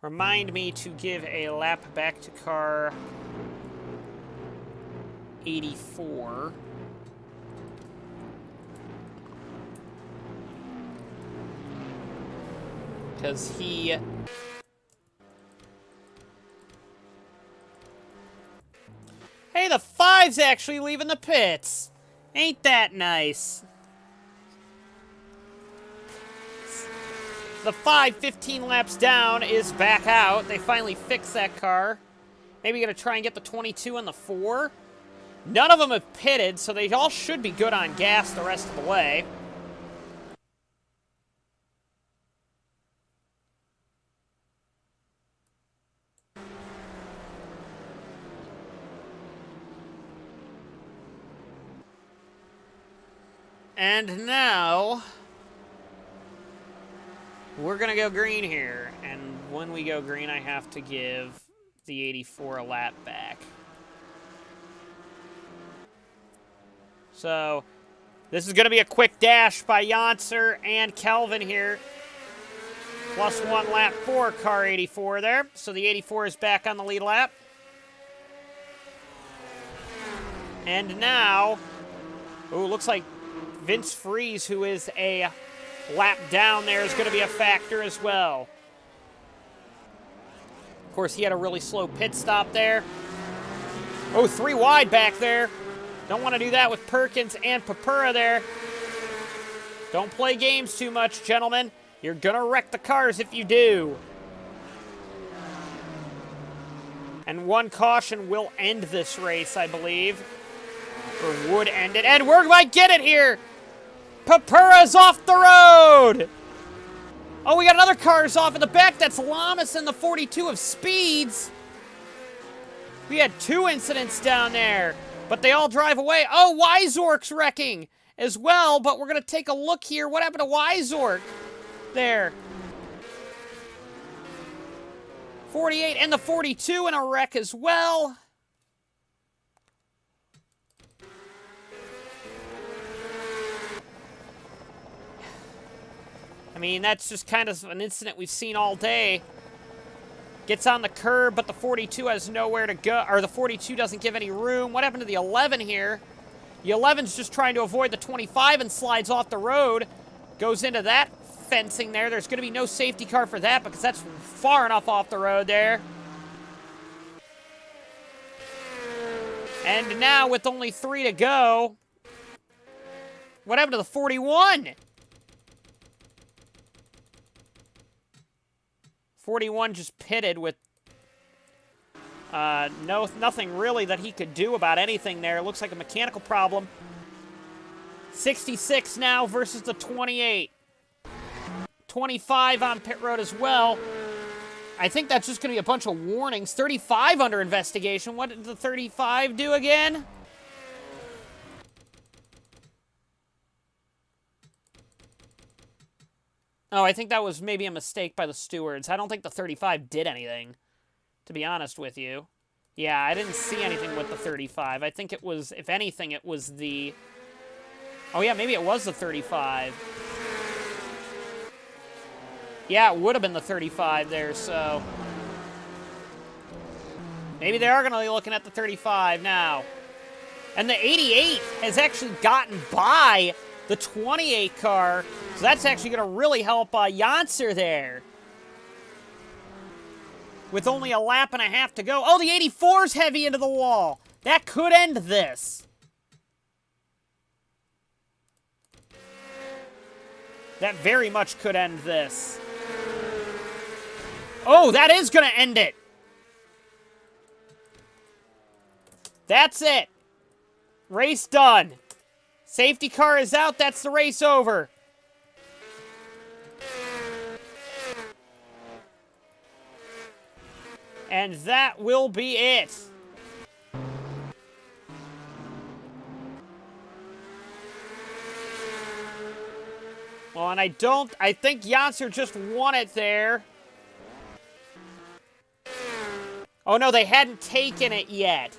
Remind me to give a lap back to car 84. Because he... Hey, the 5's actually leaving the pits. Ain't that nice? The 5, 15 laps down, is back out. They finally fixed that car. Maybe going to try and get the 22 and the 4. None of them have pitted, so they all should be good on gas the rest of the way. And now, we're going to go green here. And when we go green, I have to give the 84 a lap back. So, this is going to be a quick dash by Yonser and Kelvin here. +1 lap for car 84 there. So the 84 is back on the lead lap. And now, ooh, looks like Vince Freeze, who is a lap down there, is going to be a factor as well. Of course, he had a really slow pit stop there. Oh, 3 wide back there. Don't want to do that with Perkins and Papura there. Don't play games too much, gentlemen. You're going to wreck the cars if you do. And 1 caution will end this race, I believe. Or would end it. And we might get it here. Papura's off the road. Oh, we got another car's off in the back. That's Lamas and the 42 of Speeds. We had 2 incidents down there, but they all drive away. Oh, Wyzork's wrecking as well, but we're going to take a look here. What happened to Wyzork there? 48 and the 42 in a wreck as well. I mean, that's just kind of an incident we've seen all day. Gets on the curb, but the 42 has nowhere to go, or the 42 doesn't give any room. What happened to the 11 here? The 11's just trying to avoid the 25 and slides off the road. Goes into that fencing there. There's going to be no safety car for that because that's far enough off the road there. And now with only 3 to go, what happened to the 41? 41 just pitted with Nothing really that he could do about anything there. It looks like a mechanical problem. 66 now versus the 28. 25 on pit road as well. I think that's just going to be a bunch of warnings. 35 under investigation. What did the 35 do again? Oh, I think that was maybe a mistake by the stewards. I don't think the 35 did anything, to be honest with you. Yeah, I didn't see anything with the 35. I think it was, if anything, it was the... Oh, yeah, maybe it was the 35. Yeah, it would have been the 35 there, so... Maybe they are going to be looking at the 35 now. And the 88 has actually gotten by the 28 car, so that's actually going to really help Janser there. With only a lap and a half to go. Oh, the 84's heavy into the wall. That could end this. That very much could end this. Oh, that is going to end it. That's it. Race done. Safety car is out. That's the race over. And that will be it. Well, and I think Janser just won it there. Oh no, they hadn't taken it yet.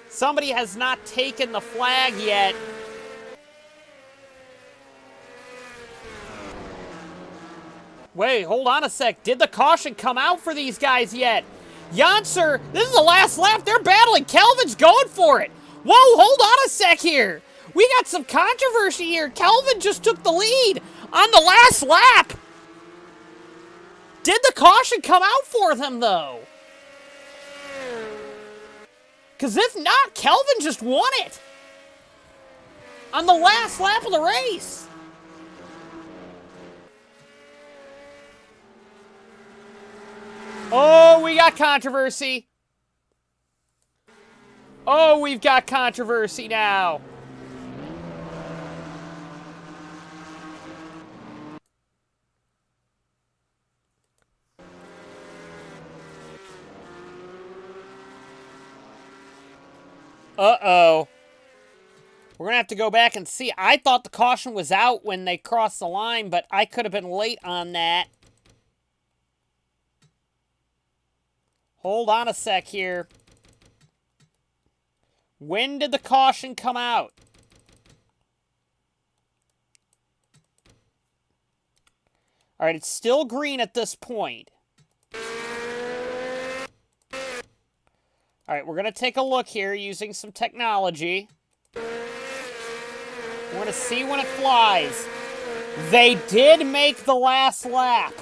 Somebody has not taken the flag yet. Wait, hold on a sec. Did the caution come out for these guys yet? Janser, this is the last lap. They're battling. Kelvin's going for it. Whoa, hold on a sec here. We got some controversy here. Kelvin just took the lead on the last lap. Did the caution come out for them, though? Because if not, Kelvin just won it on the last lap of the race. Oh, we got controversy. Oh, we've got controversy now. Uh-oh. We're going to have to go back and see. I thought the caution was out when they crossed the line, but I could have been late on that. Hold on a sec here. When did the caution come out? All right, it's still green at this point. All right, we're going to take a look here using some technology. We're going to see when it flies. They did make the last lap.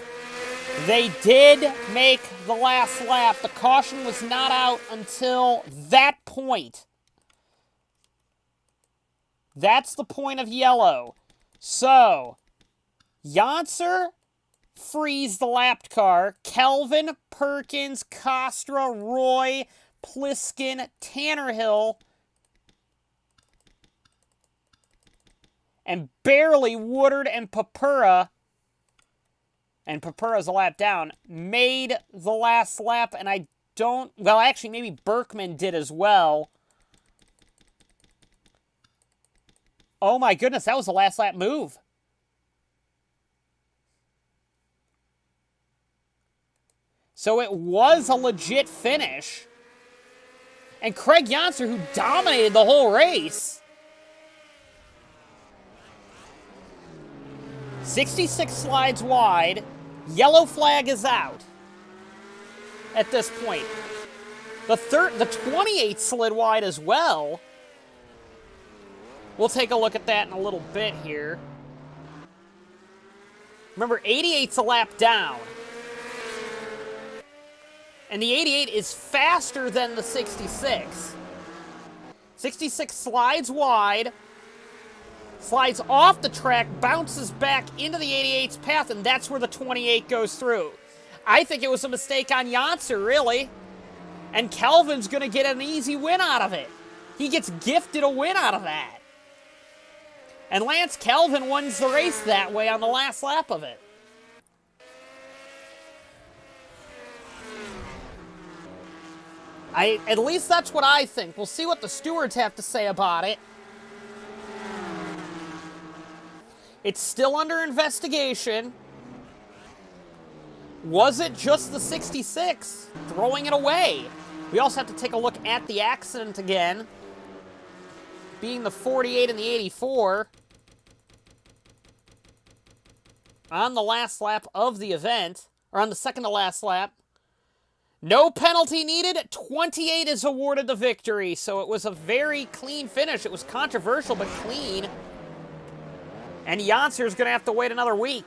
They did make the last lap. The caution was not out until that point. That's the point of yellow. So, Janser frees the lapped car. Kelvin, Perkins, Costra, Roy, Pliskin, Tannerhill, and barely Woodard and Papura, and Papura's a lap down, made the last lap, and I don't... Well, actually, maybe Berkman did as well. Oh my goodness, that was the last lap move. So it was a legit finish. And Craig Janser, who dominated the whole race. 66 slides wide. Yellow flag is out at this point. The 28 slid wide as well. We'll take a look at that in a little bit here. Remember, 88's a lap down. And the 88 is faster than the 66. 66 slides wide, slides off the track, bounces back into the 88's path, and that's where the 28 goes through. I think it was a mistake on Janser, really. And Calvin's going to get an easy win out of it. He gets gifted a win out of that. And Lance Calvin wins the race that way on the last lap of it. At least that's what I think. We'll see what the stewards have to say about it. It's still under investigation. Was it just the 66 throwing it away? We also have to take a look at the accident again. Being the 48 and the 84. On the last lap of the event, or on the second to last lap. No penalty needed. 28 is awarded the victory. So it was a very clean finish. It was controversial, but clean. And Janser's going to have to wait another week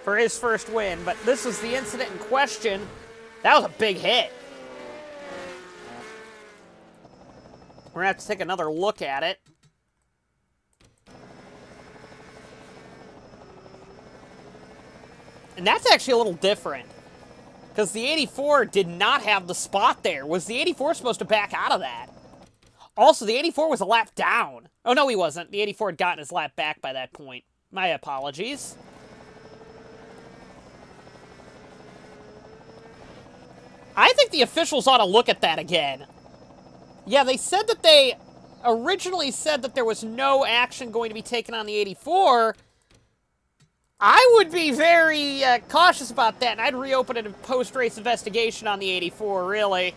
for his first win. But this is the incident in question. That was a big hit. We're going to have to take another look at it. And that's actually a little different. Because the 84 did not have the spot there. Was the 84 supposed to back out of that? Also, the 84 was a lap down. Oh, no, he wasn't. The 84 had gotten his lap back by that point. My apologies. I think the officials ought to look at that again. Yeah, they said that they originally said that there was no action going to be taken on the 84. I would be very cautious about that, and I'd reopen a post-race investigation on the 84, really.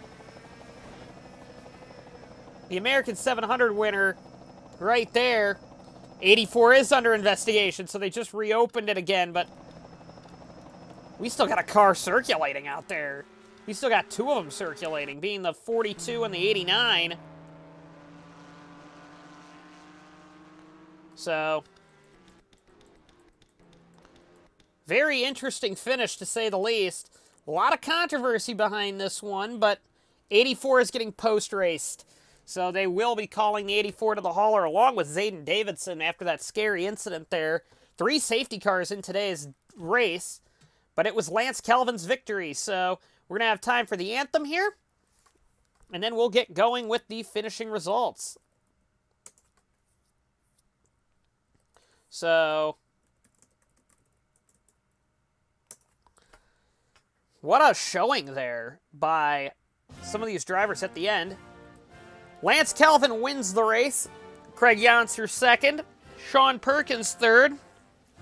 The American 700 winner, right there. 84 is under investigation, so they just reopened it again, but we still got a car circulating out there. We still got two of them circulating, being the 42 and the 89. So, very interesting finish, to say the least. A lot of controversy behind this one, but 84 is getting post-raced. So they will be calling the 84 to the hauler, along with Zayden Davidson after that scary incident there. 3 safety cars in today's race, but it was Lance Calvin's victory. So we're going to have time for the anthem here, and then we'll get going with the finishing results. So, what a showing there by some of these drivers at the end. Lance Calvin wins the race. Craig Janser second. Sean Perkins third.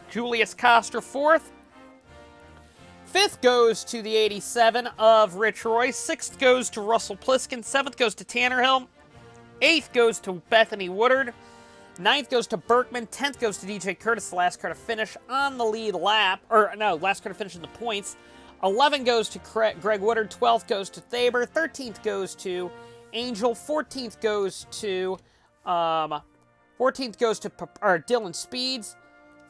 Julius Koster fourth. Fifth goes to the 87 of Rich Roy. Sixth goes to Russell Pliskin. Seventh goes to Tanner Hill. Eighth goes to Bethany Woodard. Ninth goes to Berkman. 10th goes to DJ Curtis, the last car to finish on the lead lap. Or, no, last car to finish in the points. 11 goes to Greg Woodard. 12th goes to Thaber. 13th goes to Angel. 14th goes to Dylan Speeds.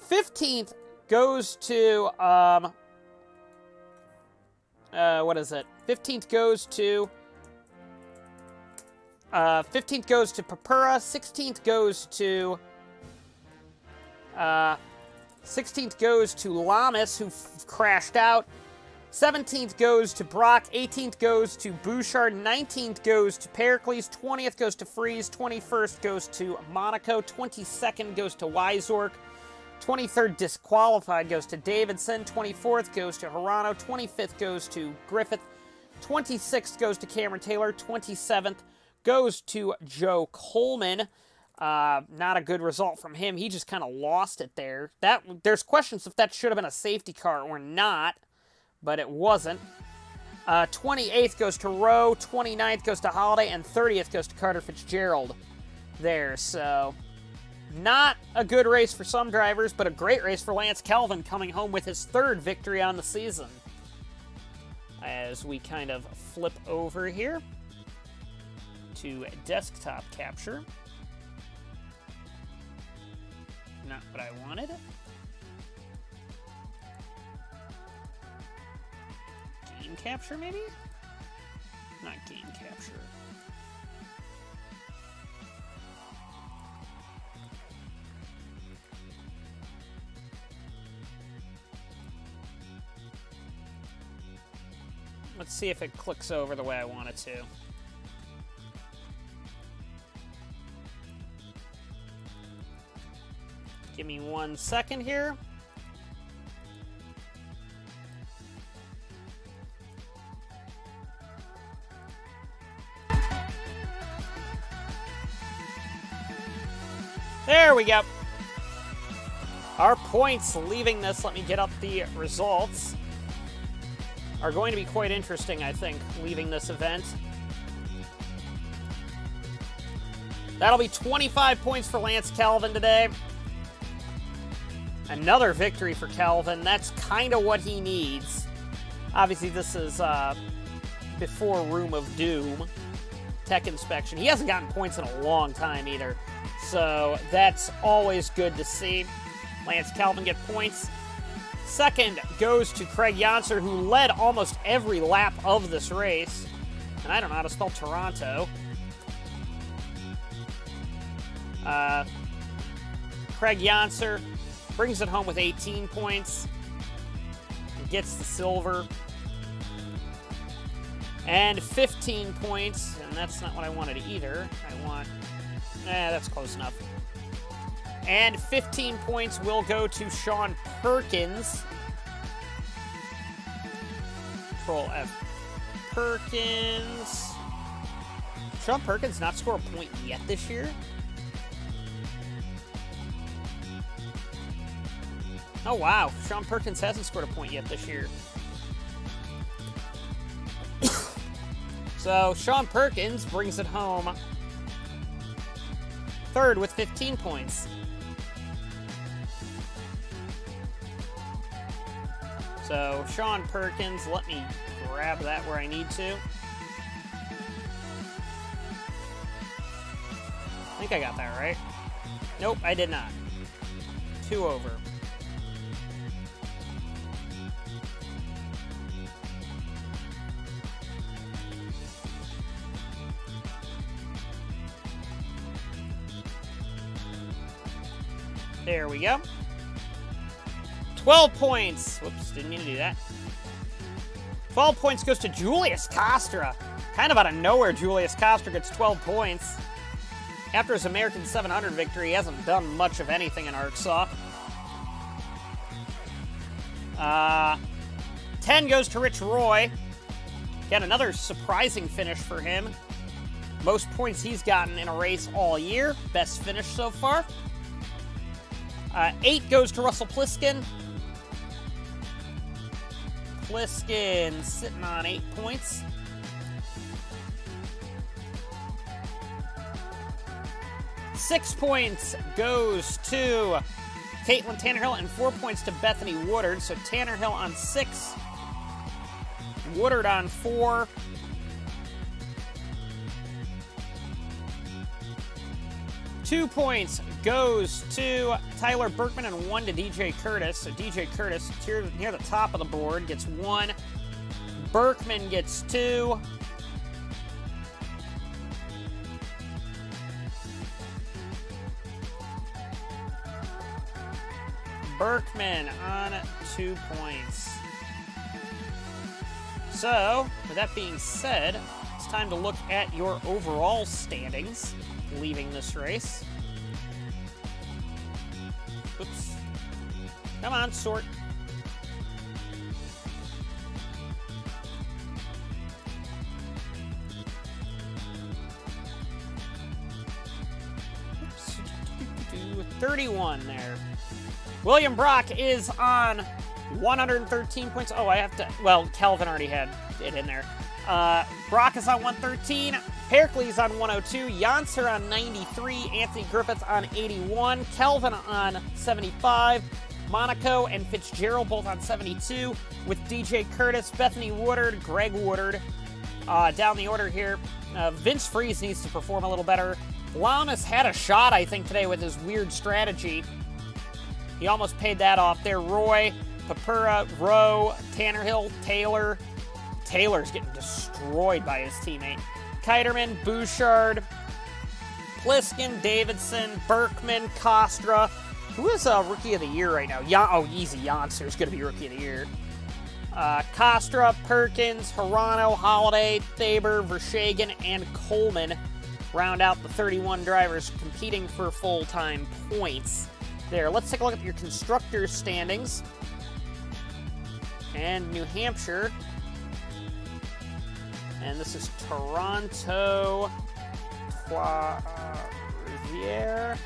15th goes to what is it? 15th goes to 15th goes to Papura. 16th goes to 16th goes to Lamas, who crashed out. 17th goes to Brock, 18th goes to Bouchard, 19th goes to Pericles, 20th goes to Freeze, 21st goes to Monaco, 22nd goes to Wyzork, 23rd disqualified goes to Davidson, 24th goes to Hirano, 25th goes to Griffith, 26th goes to Cameron Taylor, 27th goes to Joe Coleman. Not a good result from him. He just kind of lost it there. There's questions if that should have been a safety car or not, but it wasn't. 28th goes to Rowe, 29th goes to Holiday, and 30th goes to Carter Fitzgerald there. So, not a good race for some drivers, but a great race for Lance Calvin, coming home with his third victory on the season. As we kind of flip over here to desktop capture. Not what I wanted. Game capture, maybe? Not game capture. Let's see if it clicks over the way I want it to. Give me 1 second here. There we go. Our points leaving this, let me get up the results, are going to be quite interesting, I think, leaving this event. That'll be 25 points for Lance Calvin today. Another victory for Calvin. That's kind of what he needs. Obviously, this is before Room of Doom. Tech inspection. He hasn't gotten points in a long time either. So that's always good to see. Lance Calvin get points. Second goes to Craig Yonser, who led almost every lap of this race. And I don't know how to spell Toronto. Craig Yonser brings it home with 18 points. Gets the silver. And 15 points, and that's not what I wanted either. I want... that's close enough. And 15 points will go to Sean Perkins. Control F. Perkins. Sean Perkins not score a point yet this year? Oh, wow. Sean Perkins hasn't scored a point yet this year. So, Sean Perkins brings it home third with 15 points. So, Sean Perkins, let me grab that where I need to. I think I got that right. Nope, I did not. 2 over. There we go. 12 points. Whoops, didn't mean to do that. 12 points goes to Julius Costra. Kind of out of nowhere, Julius Costra gets 12 points. After his American 700 victory, he hasn't done much of anything in ARCSOA. 10 goes to Rich Roy. Got another surprising finish for him. Most points he's gotten in a race all year. Best finish so far. 8 goes to Russell Pliskin. Pliskin sitting on 8 points. Six points goes to Caitlin Tannerhill and 4 points to Bethany Woodard. So Tannerhill on 6, Woodard on 4. Two points goes to Tyler Berkman and 1 to DJ Curtis. So DJ Curtis near the top of the board gets 1. Berkman gets 2. Berkman on 2 points. So, with that being said, it's time to look at your overall standings leaving this race. Oops. Come on, sort. Oops. 31 there. William Brock is on 113 points. Oh, I have to... Well, Calvin already had it in there. Brock is on 113. Pericles on 102. Yonser on 93. Anthony Griffith on 81. Calvin on 75. Monaco and Fitzgerald both on 72. With DJ Curtis, Bethany Woodard, Greg Woodard. Down the order here, Vince Freeze needs to perform a little better. Lamas had a shot, I think, today with his weird strategy. He almost paid that off there. Roy, Papura, Rowe, Tannerhill, Taylor. Taylor's getting destroyed by his teammate. Kiterman, Bouchard, Pliskin, Davidson, Berkman, Costra. Who is Rookie of the Year right now? Easy. Yonser's going to be Rookie of the Year. Kostra, Perkins, Hirano, Holiday, Thaber, Vershagen, and Coleman round out the 31 drivers competing for full-time points. There, let's take a look at your constructors' standings. And New Hampshire. And this is Toronto, Riviere,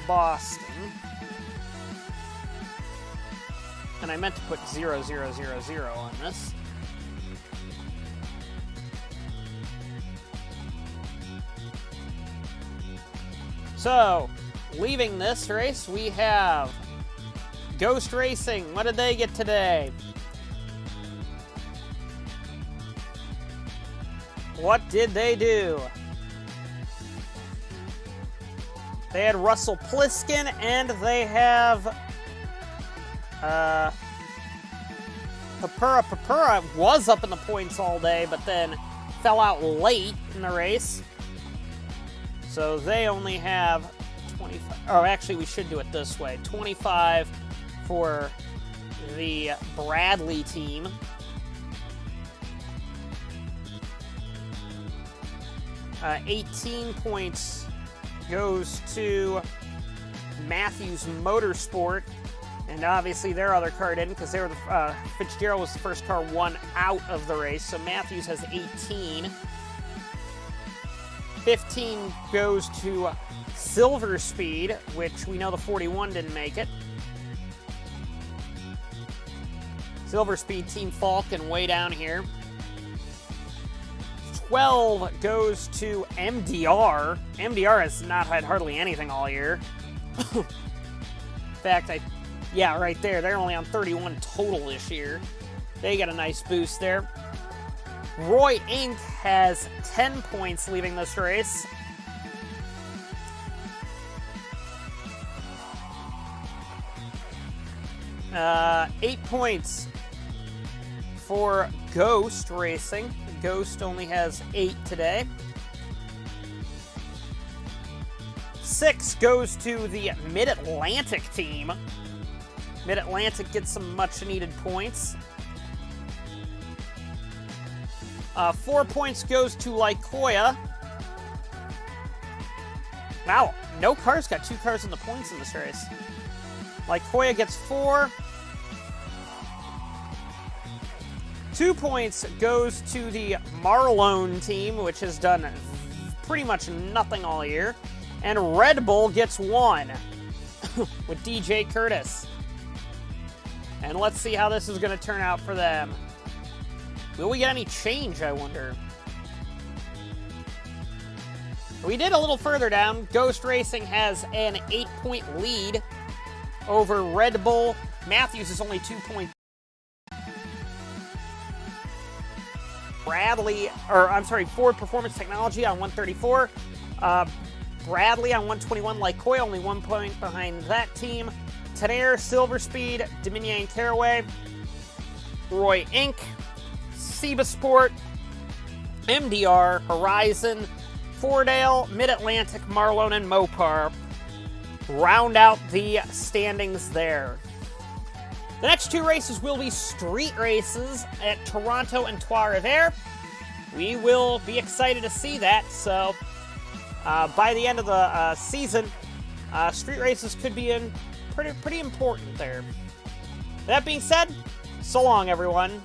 Boston. And I meant to put 0000 on this. So, leaving this race, we have Ghost Racing. What did they get today? What did they do? They had Russell Pliskin, and they have Papura. Papura was up in the points all day, but then fell out late in the race. So they only have 25. Oh, actually, we should do it this way. 25 for the Bradley team. Uh, 18 points goes to Matthews Motorsport. And obviously their other car didn't, because they were Fitzgerald was the first car one out of the race. So Matthews has 18. 15 goes to Silver Speed, which we know the 41 didn't make it. Silver Speed Team Falcon way down here. 12 goes to MDR. MDR has not had hardly anything all year. In fact, yeah, right there. They're only on 31 total this year. They got a nice boost there. Roy Inc. has 10 points leaving this race. Uh, 8 points for Ghost Racing. Ghost only has 8 today. 6 goes to the Mid-Atlantic team. Mid-Atlantic gets some much-needed points. 4 points goes to Lycoya. Wow, no cars got 2 cars in the points in this race. Lycoya gets 4. 2 points goes to the Marlone team, which has done pretty much nothing all year. And Red Bull gets 1 with DJ Curtis. And let's see how this is going to turn out for them. Will we get any change, I wonder? We did a little further down. Ghost Racing has an 8-point lead over Red Bull. Matthews is only 2 points. Ford Performance Technology on 134. Bradley on 121. Lycoya only 1 point behind that team. Tenair, Silver Speed, Dominion Caraway, Roy Inc., Seba Sport, MDR, Horizon, Fordale, Mid-Atlantic, Marlone, and Mopar round out the standings there. The next 2 races will be street races at Toronto and Trois-Rivières. We will be excited to see that, so by the end of the season, street races could be pretty important there. That being said, so long, everyone.